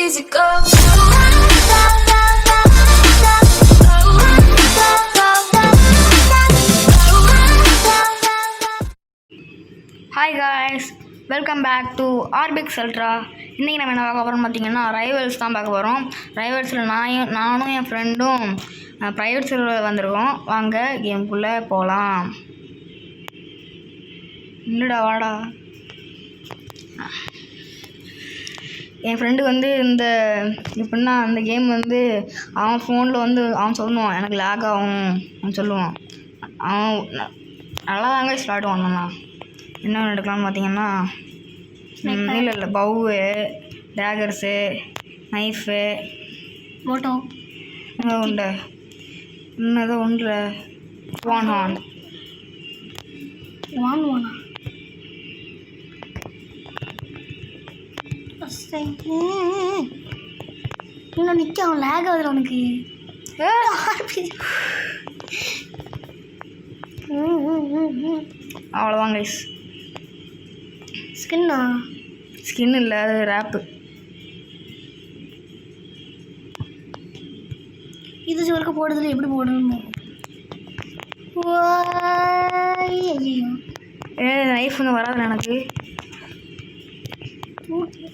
easy go. Hi guys, welcome back to Orbix ultra. இன்றைக்கி நம்ம என்ன பார்க்க போகிறோம்னு பார்த்தீங்கன்னா ரைவல்ஸ் தான் பார்க்க போகிறோம். ரைவல்ஸில் நானும் என் ஃப்ரெண்டும் ப்ரைவேட் சர்வர் வந்திருக்கோம். வாங்க கேமுக்குள்ளே போகலாம். இல்லைடா வாடா. என் ஃப்ரெண்டு வந்து எப்படின்னா அந்த கேம் வந்து அவன் ஃபோனில் வந்து அவன் சொல்லுவான் எனக்கு லேக் ஆகும் அவன் சொல்லுவான். அவன் நல்லா தாங்க ஸ்டார்ட் பண்ணலாம். என்ன எடுக்கலாம்னு பார்த்தீங்கன்னா இல்லை பவ்வு, டேகர்ஸு, நைஃபு, மோட்டோ இன்னும் உண்டு, இன்னும் எதோ ஒன்று வான் இன்னும் நிற்க அவன் லேக் ஆகுது உனக்கு. அவ்வளோதான் கைஸ். ஸ்கின் இல்லை, அது ரேப்பு. இது சொல்ல போடுறதுல எப்படி போடணும்? நைஃப் வந்து வராது எனக்கு.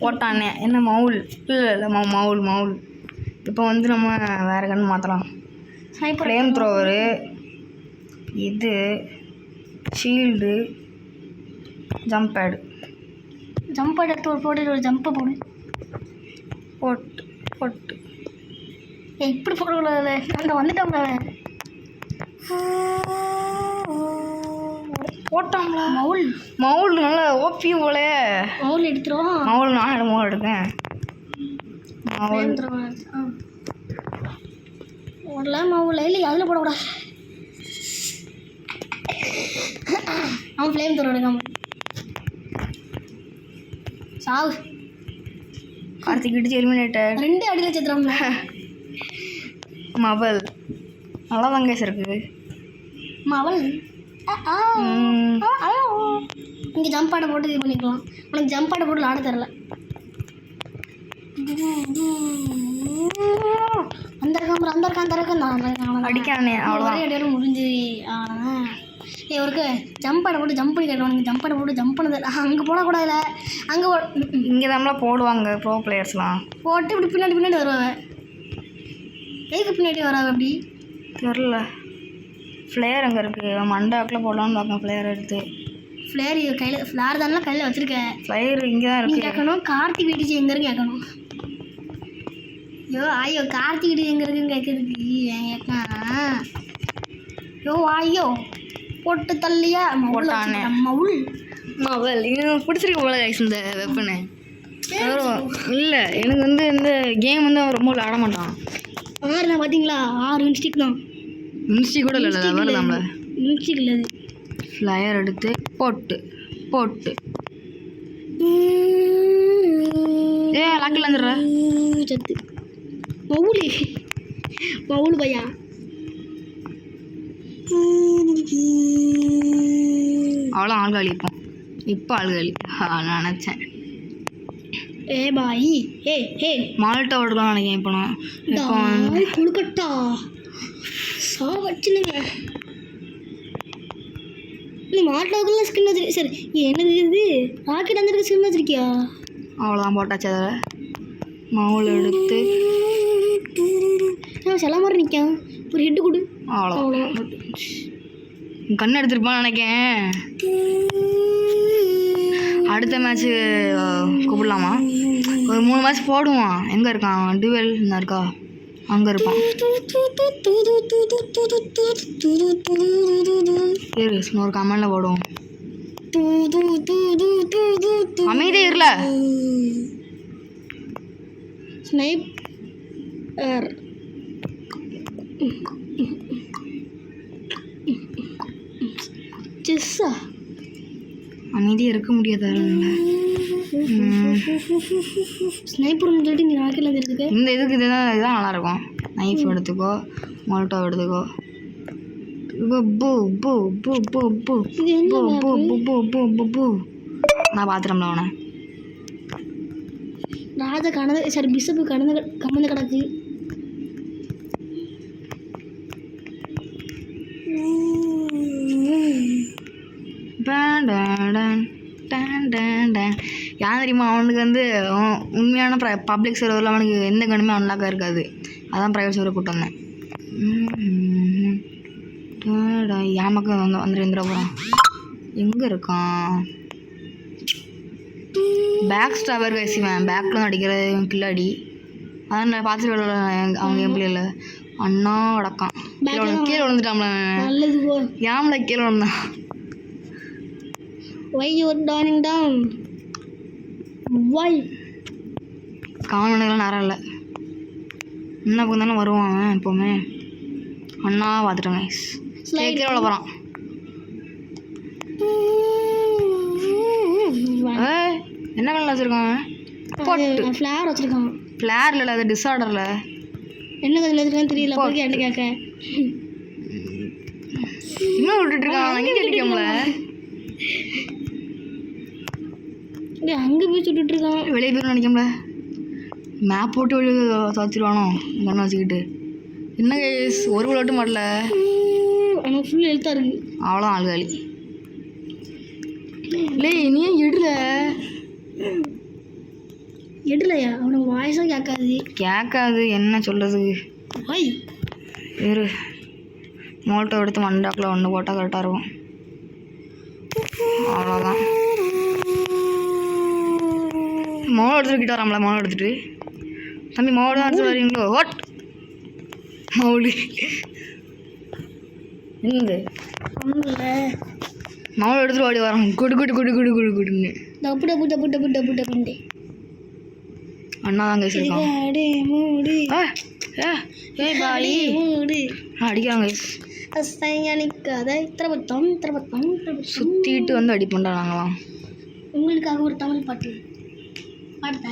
போட்டானே என்ன மவுல்? இல்லை மவுல். இப்போ வந்து நம்ம வேறு கன்று மாற்றலாம். ஃப்ளேம் த்ரோவரு, இது ஷீல்டு, ஜம்ப் பேடு. எடுத்து ஒரு ஜம்பை போட்டு இப்படி போடக்கூடாது. அந்த வந்துட்டோம்ல போட்டாங்களா? மவுல் நல்லா ஓபி போல. மவுல் எடுத்துருவோம். நான் எடுக்கேன். மவுல் இல்லை, அதில் போடக்கூடாது. அவன் ஃப்ளேம் த்ரோ எடுக்காம சாவு. கார்த்திக் இடிச்சு எலிமினேட்டர். 2 அடியில் சேர்த்துறாங்க. மவல் நல்லா தாங்க இருக்குது. மவல் இங்கே ஜம்ப் ஆட போட்டு இது பண்ணிக்கலாம். உனக்கு ஜம்ப் ஆட போட்டு ஆட தரல. அந்த இருக்கான் அடிக்கானே அவ்வளோ அடியோட முடிஞ்சு. ஒருக்கு ஜம்ப் ஆட போட்டு ஜம்ப் பண்ணி கேட்டோம். நீங்கள் ஜம்ப் ஆட போட்டு ஜம்ப் பண்ணது அங்கே போடக்கூடாதுல. அங்கே இங்கே தான் போடுவாங்க ப்ரோ பிளேயர்ஸ்லாம். போட்டு இப்படி பின்னாடி வருவாங்க. எதுக்கு பின்னாடி வராங்க அப்படி தெரில. ஃப்ளேயர் அங்கே இருக்குது. மண்டாக்கில் போடலான்னு பார்க்கணும். ஃப்ளேயர் எடுத்து ஃப்ளேயர் கையில் ஃப்ளேர் தானே கையில் வச்சுருக்கேன். ஃப்ளேயர் இங்கே தான் இருக்குது. கேட்கணும் கார்த்திக் வீட்டுச்சு எங்கே இருக்கு கேட்கணும். ஐயோ கார்த்திக் வீட்டு எங்கே இருக்குன்னு கேட்குறதுக்கு ஏன் கேட்கலாம். ஐயோ போட்டு தள்ளியா போட்டானே மவல். எனக்கு பிடிச்சிருக்கு போல கைஸ் இந்த வெப்பனு. இல்லை எனக்கு வந்து இந்த கேம் வந்து அவன் ரொம்ப விளாட மாட்டான். 6 தான் பார்த்தீங்களா? 6 இன்ஸ்டிக் தான். இன்ஸ்டி கூட இல்லை வேறு நம்ம இன்ஸ்டிக் இல்லை. ஃப்ளையர் எடுத்து போட்டு லாக்கில் வந்துடுற சத்து மவுளு பையா. அவ்வளோ ஆள்காலி இருப்போம். இப்போ ஆள்காலி நான் நினச்சேன். பாய் மால்ட்டா ஓடுலாம் நினைக்கிறேன். இப்போ நான் குழுக்கட்டா வச்சுனுங்க. நீ மால்ட்டாவுக்குள்ள ஸ்கின் வச்சிருக்க. சரி என்னது இது ராக்கெட் அந்த ஸ்கின் வச்சிருக்கியா? அவ்வளோதான் போட்டாச்சு. அதில் மவுல் எடுத்து சில மாதிரி நிற்கான். ஒரு ஹெட்டு கொடு. அவ்வளோ கண் எடுத்துருப்பான்னு நினைக்கேன். அடுத்த மேட்ச்சு கூப்பிடலாமா? ஒரு 3 மேட்ச் போடுவான். எங்கே இருக்கான்? டுவெல் என்ன இருக்கா? அங்கே இருப்பான். ஒரு கமெண்டில் போடுவோம். அமைதியே இருல. ஸ்னைப்பர் செஸ்ஸா அமைதியாக இருக்க முடியாது. ஸ்னைப்பர்னு சொல்லிட்டு நீ ராக்கெட்டில் தெரிஞ்சுக்க. இந்த இதுக்கு இதுதான் நல்லாயிருக்கும். நைஃப் எடுத்துக்கோ, மோல்ட்டோ எடுத்துக்கோ. நான் பார்த்துட்டோம்ல அவனை. ராஜா கடந்து சரி பிஷப்பு கடந்து கமந்து கிடக்கு. யான் தெரியுமா அவனுக்கு வந்து உண்மையான பப்ளிக் சர்வரில் அவனுக்கு எந்த கண்ணுமே அன்லாக்காக இருக்காது. அதான் ப்ரைவேட் சர்வரை கூப்பிட்டு வந்தேன். என் பக்கம் வந்துட்டு இருந்துட போகிறான். எங்கே இருக்கான்? பேக் ஸ்டாவர் கைசிவன் பேக்கில் அடிக்கிற கில்லாடி. அதான் நான் பார்த்துட்டு அவங்க என் பிள்ளைல அண்ணா அடக்கான். கீழே விழுந்துட்டாம்ல. நல்லது போ. ஏம்ல கீழே விழுந்தான்? Why you are turning down? Why? காமெடிலாம் நேரம் இல்லை. என்ன பக்கம் வருவான் எப்போவுமே. அண்ணா பார்த்துட்டோங்க. கீழே விழ போகிறான். என்ன கலர் வச்சுருக்கான்? போட்டு ஃப்ளேர் வச்சுருக்கான். ஃப்ளேர் இல்லை, அது டிஸார்டரில். என்ன கலர் வச்சுருக்கான்னு தெரியல. போய் என்கிட்ட கேட்க இன்னும் விட்டுட்ருக்கான். அங்கே கேட்கல. அங்கே போய் சுட்டுட்ருக்கான். வெளியே போய் நினைக்கல. மேப் போட்டு வெளியே துவச்சிருவானோ கண்ணை வச்சுக்கிட்டு. என்ன கைஸ் ஒரு விளையாட்டு மாடல. அவனுக்கு ஃபுல் எழுத்தாக இருக்குது. அவ்வளோதான் ஆள்காலி. இல்லை நீ எடுலையா? அவனுக்கு வாய்ஸும் கேட்காது. என்ன சொல்கிறதுக்கு? வேறு மோட்டோ எடுத்து மண்டாக்கில் ஒன்று போட்டால் கரெக்டாக இருக்கும். அவ்வளோதான். மோளம் எடுத்துகிட்டு வராமல. மோளம் எடுத்துகிட்டு தம்பி மோளம் எடுத்து வரீங்களோ? ஹோட் மௌலி என்னது மௌலம் எடுத்துகிட்டு ஓடி வரோம். குடு குடு குடு குடு குடு குடுன்னு அண்ணா தான் கைசிருக்கான். அடிக்கிறாங்க சுற்றிட்டு வந்து அடிப்பண்டா நாங்களாம். உங்களுக்காக ஒரு தமிழ் பாட்டு பாடுத.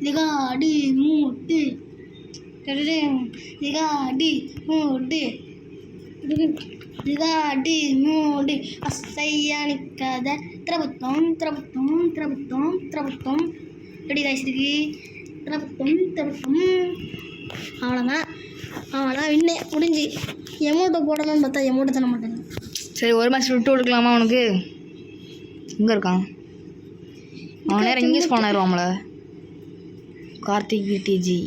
திகாடி மூட்டு திகாடி மூட்டு திகாடி மூடி அசையா நிற்காத திரபுத்தம் திரபுத்தம் திரபுத்தம் திரபுத்தம் எப்படி காய்ச்சிருக்கு? திரபுத்தம் திரபுத்தம். அவ்வளோதான் வின்னே முடிஞ்சு. எமௌண்ட்டை போடணும்னு பார்த்தா எமௌண்ட்டை தர மாட்டேங்க. சரி ஒரு மேட்ச் விட்டு கொடுக்கலாமா அவனுக்கு? எங்கே இருக்கான் அவன்? நேரம் இங்கிலீஷ் போனாருவாம்ல. கார்த்திக் டிஜி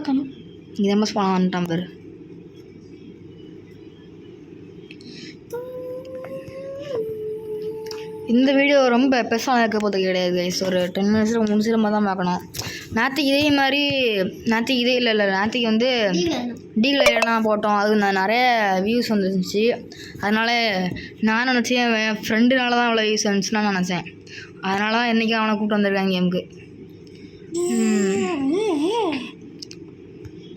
காணும். இங்கே எம்எஸ் போனால் வந்துட்டான் பேர். இந்த வீடியோ ரொம்ப பெருசாக இருக்க போது கிடையாது கைஸ். ஒரு 10 மினிட்ஸில் முடிச்சிட மாதிரி தான் பார்க்கணும். நேற்றுக்கு இதே மாதிரி நேற்றுக்கு இதே இல்லை நேற்றுக்கு வந்து டீக்ளையர்லாம் போட்டோம். அது நான் நிறைய வியூஸ் வந்துருந்துச்சு. அதனால் நான் நினச்சேன் என் ஃப்ரெண்டுனால தான் அவ்வளோ வியூஸ் வந்துச்சுன்னா நினச்சேன். அதனால தான் இன்றைக்கி அவனை கூப்பிட்டு வந்திருக்காங்க கேமுக்கு.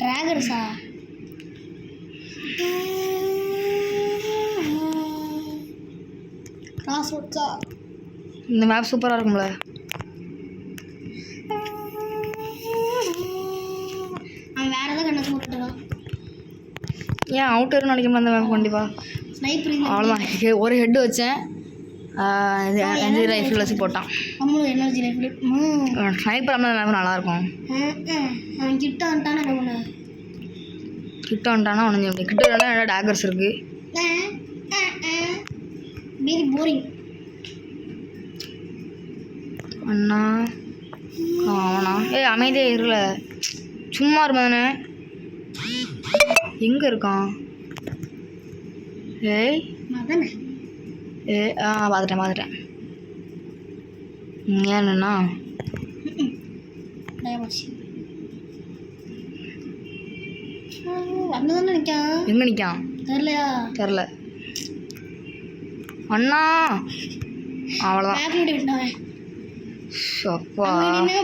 ட்ராகர்ஸா? இந்த மேப் சூப்பராக இருக்கும்ல. அவன் வேறு எதாவது கணக்கு போட்டுருக்கான். ஏன் அவுட்டர்னு நினைக்கணும் அந்த மேப் கண்டிப்பாக. ஸ்னைப்பர் அவ்வளோதான். ஒரு ஹெட்டு வச்சேன். 5 ரைஃபிள் வச்சு போட்டான். எனர்ஜி ரைஃபிள் ஸ்னைப்பர் அந்த மேப் நல்லாயிருக்கும். அவன் கிட்ட வந்துட்டானா என்ன பண்ண? கிட்ட வந்துட்டானா ஒன்று கிட்ட வரலாம். என்ன டேகர்ஸ் இருக்குது. வெரி போரிங் அண்ணா. அவனா அமைதியாக இருக்கல. சும்மா இருப்பானே. எங்கே இருக்கான்? ஏய் பார்த்துட்டேன். ஏன்னா எங்கே நிற்கான் தெரில. அண்ணா அவ்வளோதான். அப்பா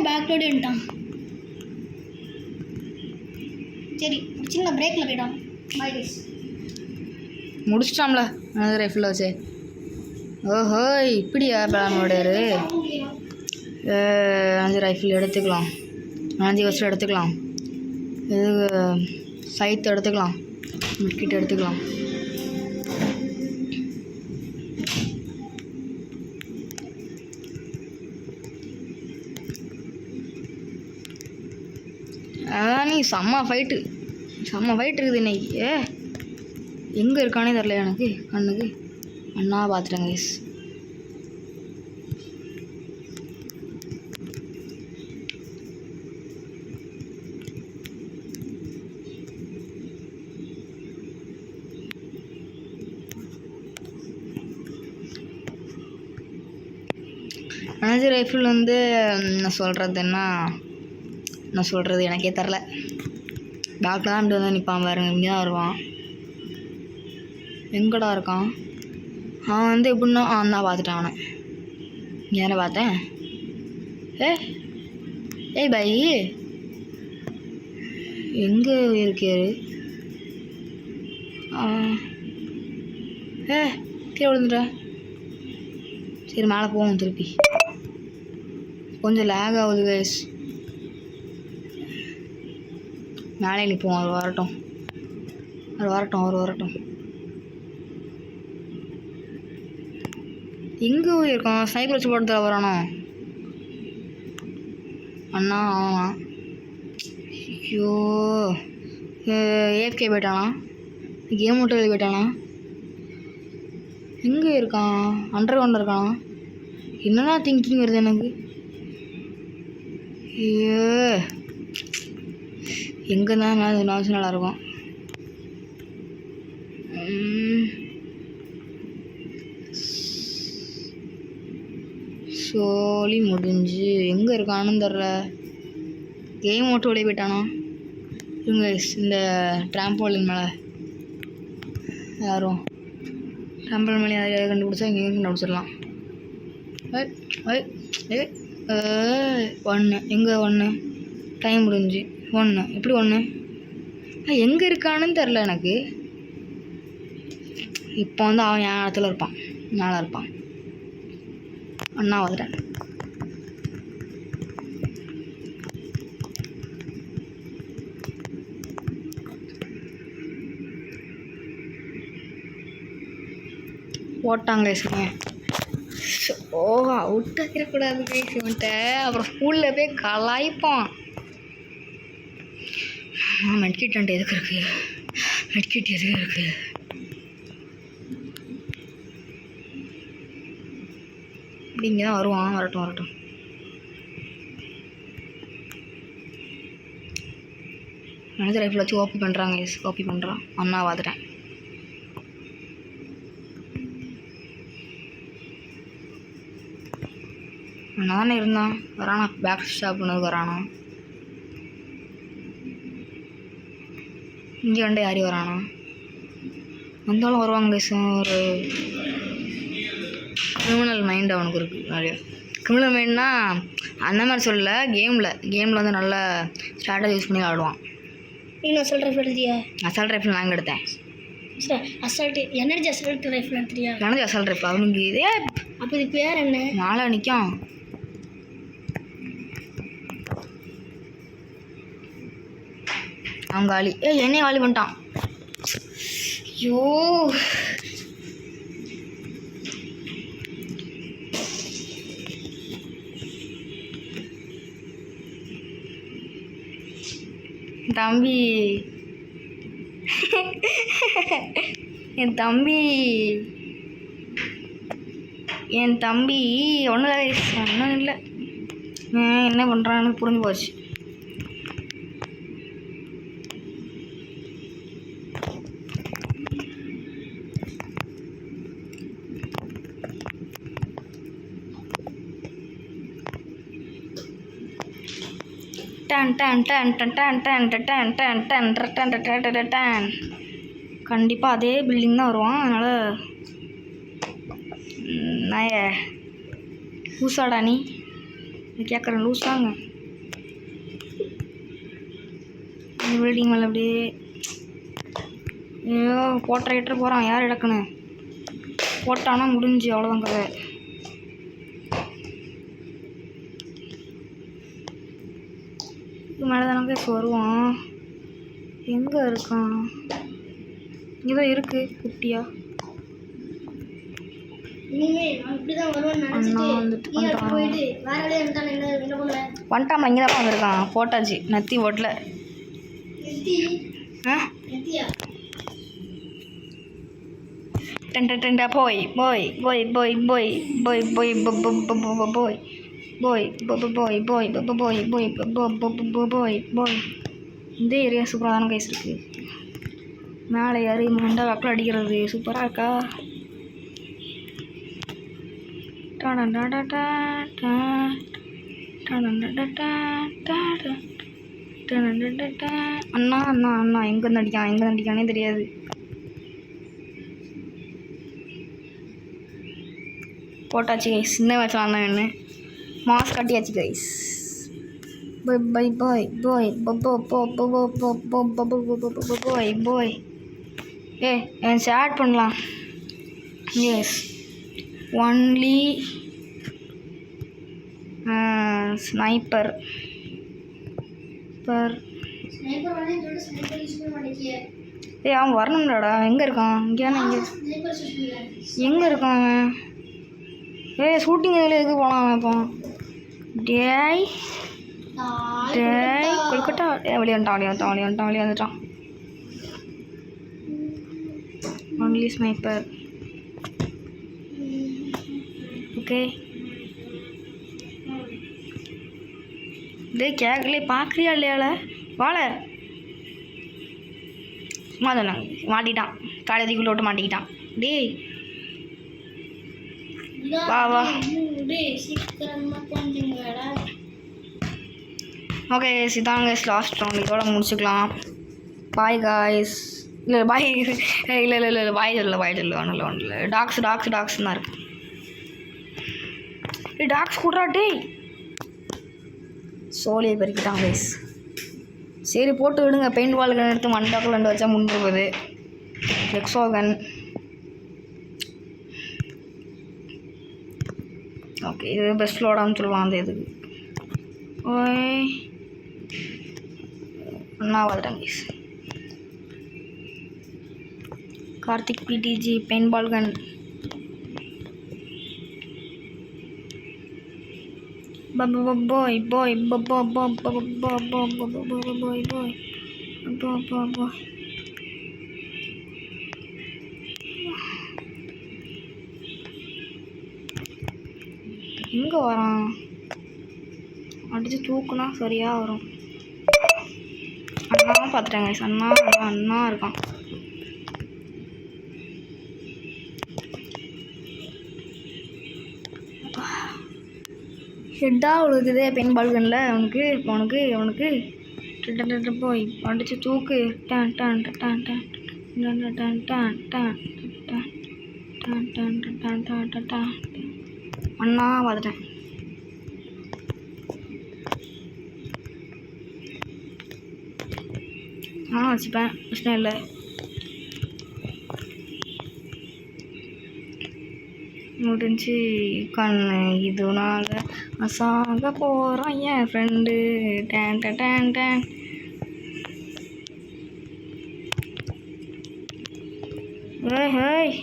பேக்லோடு விட்டான். சரி சின்ன பிரேக்கில் போயிட்டான். முடிச்சிட்டாம்ல 5 ரைஃபிள் வச்சு. ஓஹோ இப்படியா பிளானோடரு? 5 ரைஃபிள் எடுத்துக்கலாம். 5 வருஷம் எடுத்துக்கலாம். இது சைத்து எடுத்துக்கலாம். மிட்கிட்ட எடுத்துக்கலாம். அதான் நீ செம்ம ஃபைட்டு இருக்குது இன்னைக்கு. எங்கே இருக்கானே தெரில எனக்கு கண்ணுக்கு. அண்ணா பார்த்துட்டேங்க கைஸ். எனர்ஜி ரைஃபிள் வந்து நான் சொல்கிறது எனக்கே தெரில. பேக்கில் தான் இப்படி வந்து நிற்பான் பாருங்க. இங்கே தான் வருவான். எங்கடா இருக்கான் அவன்? வந்து எப்படின்னா நான் பார்த்துட்டேன் அவனை. யாரை பார்த்தேன்? ஏய் பாய் எங்கே இருக்காரு? கீழே விழுந்துட்டேன். சரி மேலே போவோம் திருப்பி. கொஞ்சம் லேக் ஆகுது கைஸ். மேலே நிற்போம். அவர் வரட்டும். எங்கே இருக்கோம்? சைக்கிள் வச்சு போட்டு வரானோ அண்ணா? ஆமாம். ஐயோ ஏஎஃப்கே போயிட்டானா? கேம் விட்டு வெளியே போயிட்டானா? எங்கே இருக்கான்? அண்டர் கிரவுண்டில் இருக்கானா? என்னடா திங்கிங் வருது எனக்கு. ஐயோ எங்கே தான் நாச்சு நல்லாயிருக்கும். சோலி முடிஞ்சு எங்கே இருக்கானு தெரில. கேம் ஓட்டு வெளியே போயிட்டானா? இவங்க இந்த ட்ராம்போலின் மேலே யாரும் ட்ராம்போலின் மேலே யாரையாவது கண்டுபிடிச்சா இங்கே கண்டுபிடிச்சிடலாம். 1 எங்கே 1 டைம் முடிஞ்சு 1 எப்படி 1 எங்கே இருக்கானுன்னு தெரில எனக்கு. இப்போ வந்து அவன் என் இடத்துல இருப்பான். மேலே இருப்பான். அண்ணா வந்துட்டேன். போட்டாங்க கைஸுங்க. அவுட் ஆகிடக்கூடாது கைஸ் இவன்ட்ட. அப்புறம் ஸ்கூலில் போய் கலாய்ப்பான். மெட்கிட் எதுக்கு இருக்குது? இப்படி இங்கே தான் வருவான். வரட்டும். எனர்ஜி ரைஃபிள் வச்சு காப்பி பண்ணுறான். அண்ணா பார்த்துட்டேன். அண்ணா தானே இருந்தான். வரானா? பேக் ஸ்டாப் பண்ணதுக்கு வரானா? இங்கே வந்து யாரையும் வரானா? வந்தாலும் வருவாங்க. ஒரு கிரிமினல் மைண்ட் அவனுக்கு இருக்குது நிறைய. கிரிமினல் மைண்ட்னா அந்த மாதிரி சொல்லலை. கேமில் வந்து நல்ல ஸ்ட்ராட்டஜி யூஸ் பண்ணி ஆடுவான். நீங்கள் அசால்ட் ரைஃபிள் எடுத்தியா? அசால்ட் ரைஃபிள் வாங்கி எடுத்தேன். எனர்ஜி அசால்ட் ரைஃபிள் எடுத்துறியா? எனர்ஜி அசால்ட் ரைஃபிள் அவனுக்கு இதே. அப்போ இது பேர் என்ன? நாளை நிற்கும். அவன் காலி. என்னையும் காலி பண்ணிட்டான். ஐயோ என் தம்பி ஒன்றும் இல்லை. என்ன பண்ணுறான்னு புரிஞ்சு போச்சு. கண்டிப்பாக அதே பில்டிங் தான் வருவான். அதனால் நாய லூஸாடா நீ கேட்குறேன். லூஸ் தாங்க. இந்த பில்டிங் மேலே அப்படியே ஐயோ போட்ட போகிறான். யார் இடக்குன்னு போட்டானா முடிஞ்சு அவ்வளோதான் கதை. மேலே தானே வருவான். எங்கே இருக்கான்? இங்கே தான் இருக்குது குட்டியா. வந்துட்டாமா. இங்கே தான் வந்திருக்கான். போட்டாச்சு நத்தி ஓட்டல. ஆ டென்டா போய் போய் போய் போய் போய் போய் போய் போய் போய் போய் போய் போய் போய் போய் இந்த ஏரியா சூப்பரான கைஸ் இருக்குது. மேலே ஏறி மண்டை வாக்கில் அடிக்கிறது சூப்பராக இருக்கா. அண்ணா அண்ணா அண்ணா எங்கேருந்து அடிக்கானே தெரியாது. போட்டாச்சு கைஸ். சின்ன வயசுல என்ன மாஸ்க் கட்டியாச்சு கைஸ். போய் போய் போய் போய் போய் போய் என் ஷேர் பண்ணலாம். எஸ் ஒன்லி ஸ்னைப்பர் பர் அவன் வரணும்டாடா. எங்கே இருக்கான்? இங்கே எங்கே இருக்கான் அவன்? ஷூட்டிங் இதில் எதுக்கு போகலாம் அவன் இப்போ? டேய் டேய் கொல்கட்டா வெளியே வந்துட்டான். Only sniper. ஓகே டேய் கேட்கலே பார்க்குறியா இல்லையால வாழ சும்மா சொன்னாங்க. மாட்டிக்கிட்டான். காலேஜுக்குள்ளே விட்டு மாட்டிக்கிட்டான். டேய் வா வா. ஓகே கைஸ் இதான் கைஸ் லாஸ்ட் ரவுண்ட். இதோட முடிச்சுக்கலாம். Bye guys. இல்லை பாய் இல்லை பாய் சொல்லல ஒன்றும் இல்லை. டாக்ஸ் தான் இருக்கு. டாக்ஸ் கூடுறா டேய். சோழியை பெருக்கிட்டான் கைஸ். சரி போட்டு விடுங்க. பெயிண்ட் பால் கன் எடுத்து மண்டாக்குள்ள 2 வச்சா முடிஞ்சிருக்குது. எக்ஸோ கன். ஓகே இது பெஸ்ட் லோடான்னு சொல்லுவான் அந்த இதுக்கு. ஓய் அண்ணா வந்துட்டேன் guys. Karthik PDG paint ball gun. boy எங்கே வரான்? அடித்து தூக்குனா சரியாக வரும். அண்ணா பார்த்துட்டேன் கைஸ். அண்ணா இருக்கான். ஹெட்டாக உழுகுதே பெயின் பால்கனில் அவனுக்கு போய் அடித்து தூக்கு. டான் டான் டான் டான் டான் டான் டான் டான் டான் டான் டான் டான் டான். அண்ணா பார்த்துட்டேன். வச்சுப்பேன் பிரச்சனை இல்லை. முடிஞ்சு கண்ணு இதுனால சாக போகிறான் என் ஃப்ரெண்டு. டேன் டேன் டேன். ஹேய்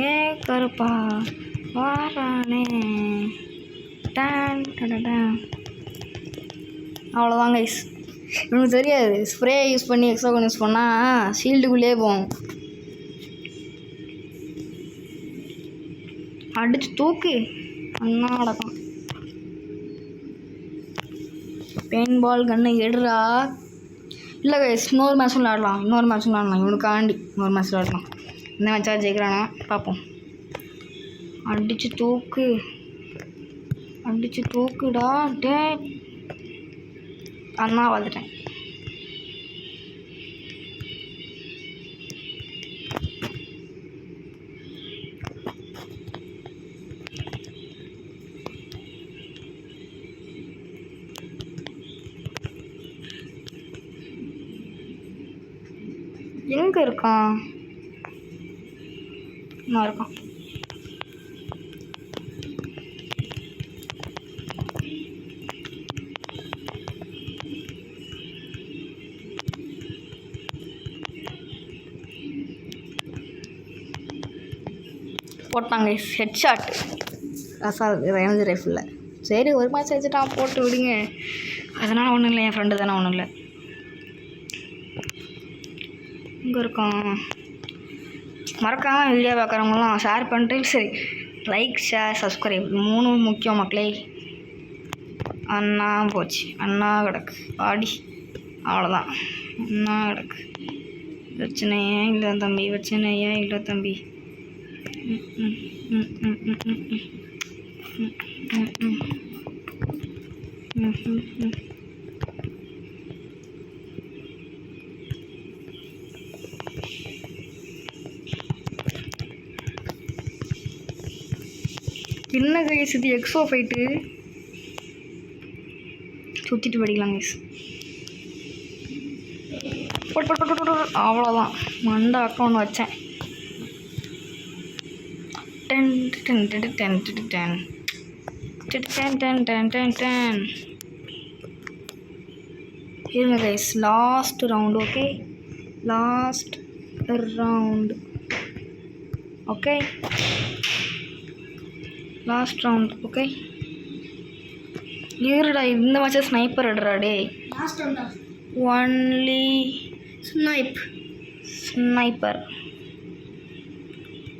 ஏ கருப்பா வாரானே. டேன் டேன். அவ்வளோதான் கைஸ். எனக்கு தெரியாது. ஸ்ப்ரே யூஸ் பண்ணி எக்ஸாகன் யூஸ் பண்ணால் ஷீல்டுக்குள்ளேயே போகும். அடிச்சு தூக்கு. அண்ணா அடக்கம். பெயின் பால் கண்ணை எடுறா. இல்லை கைஸ் இன்னொரு மேட்ச் விளாடலாம். இவனுக்காண்டி இன்னொரு மேட்ச் விளாடலாம். இந்த மேட்சா ஜெயிக்கிறானா பார்ப்போம். அடிச்சு தூக்குடா டே. அண்ணா வந்துட்டேன். எங்கே இருக்கான்? நான் இருக்கான். போட்டாங்க ஹெட் ஷாட். ரேஞ்ச் ரைஃபிளில் சரி ஒரு மேட்ச் வச்சுட்டான் போட்டு விடுங்க. அதனால் ஒன்றும் இல்லை, என் ஃப்ரெண்டு தானே, ஒன்றும் இல்லை. இங்கே இருக்கான். மறக்காமல் வீடியோ பார்க்குறவங்களாம் ஷேர் பண்ணிட்டு சரி லைக் ஷேர் சப்ஸ்கிரைப் 3 முக்கியம் மக்களே. அண்ணா போச்சு, அண்ணா கிடக்கு பாடி, அவ்வளோதான். அண்ணா கிடக்கு. பிரச்சனையே இல்லை தம்பி, பிரச்சனையே இல்லை தம்பி. என்ன கைஸ் இது எக்ஸோ ஃபைட்டு, சுற்றிட்டு படிக்கலாம் கைஸ். அவ்வளோதான், மண்டை அக்கௌண்ட் வச்சேன். 10 இருங்க guys, last round. Okay, last round. Okay, last round. Okay, இருடா, இந்த மேட்சை ஸ்னைப்பர் எடுறா டே. லாஸ்ட் ரவுண்டா? Only sniper.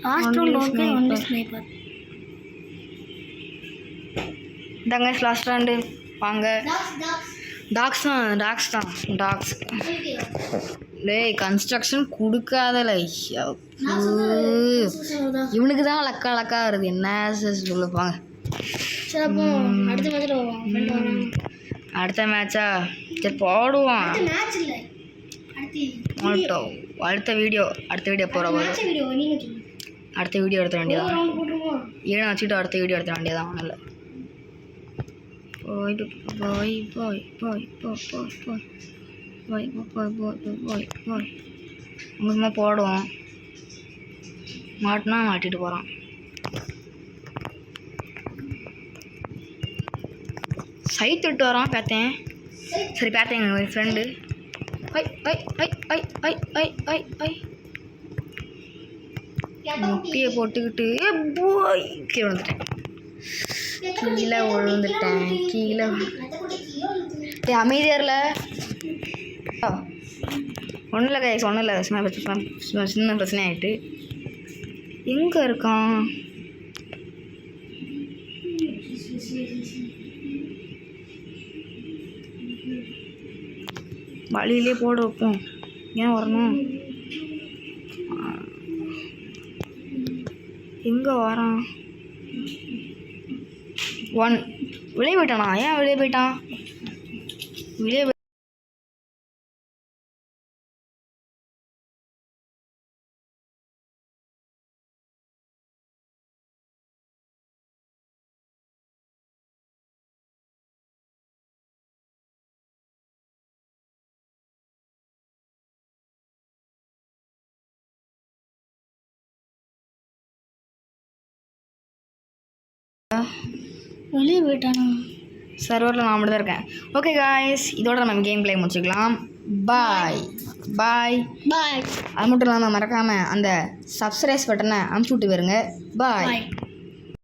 Last round. Okay, only sniper. இதாங்க லாஸ்ட் ரவுண்டு. வாங்க. டாக்ஸ் தான். டேய் கன்ஸ்ட்ரக்ஷன் கொடுக்காதல, இவனுக்கு தான் லக்கா வருது. என்ன சொல்லுப்பாங்க. அடுத்த மேட்சா சரி போடுவான். அடுத்த வீடியோ போகிற போது அடுத்த வீடியோ எடுத்த வேண்டியதான். ஏன்னா வச்சுட்டு அடுத்த வீடியோ எடுத்த வேண்டியதான். ஒன்றும் இல்லை. சும்மா போடுவோம். மாட்டினா மாட்டிட்டு போகிறான். சைட் விட்டு வரான். பார்த்தேன். சரி பார்த்தேன் எங்கள் ஃப்ரெண்டு. முட்டியை போட்டுக்கிட்டு கீழே விழுந்துட்டேன். கீழே அமைதியாரில் ஒன்றும் இல்லை கைஸ், ஒன்றும் இல்லை. சின்ன பிரச்சனை ஆகிட்டு. எங்கே இருக்கான்? வழியிலே போட வைப்போம். ஏன் வரணும்? எங்கே வரான்? வெளியே போயிட்டானா? ஏன் வெளியே போயிட்டான்? வெளியே போயிட்டானா? சர்வரில் நான் மட்டும் தான் இருக்கேன். ஓகே காய்ஸ், இதோட நம்ம கேம் பிளே முடிச்சுக்கலாம். பாய். அது மட்டும் இல்லாமல் மறக்காமல் அந்த சப்ஸ்கிரைப் பட்டனை அமுச்சு விட்டு வருங்க. பாய்.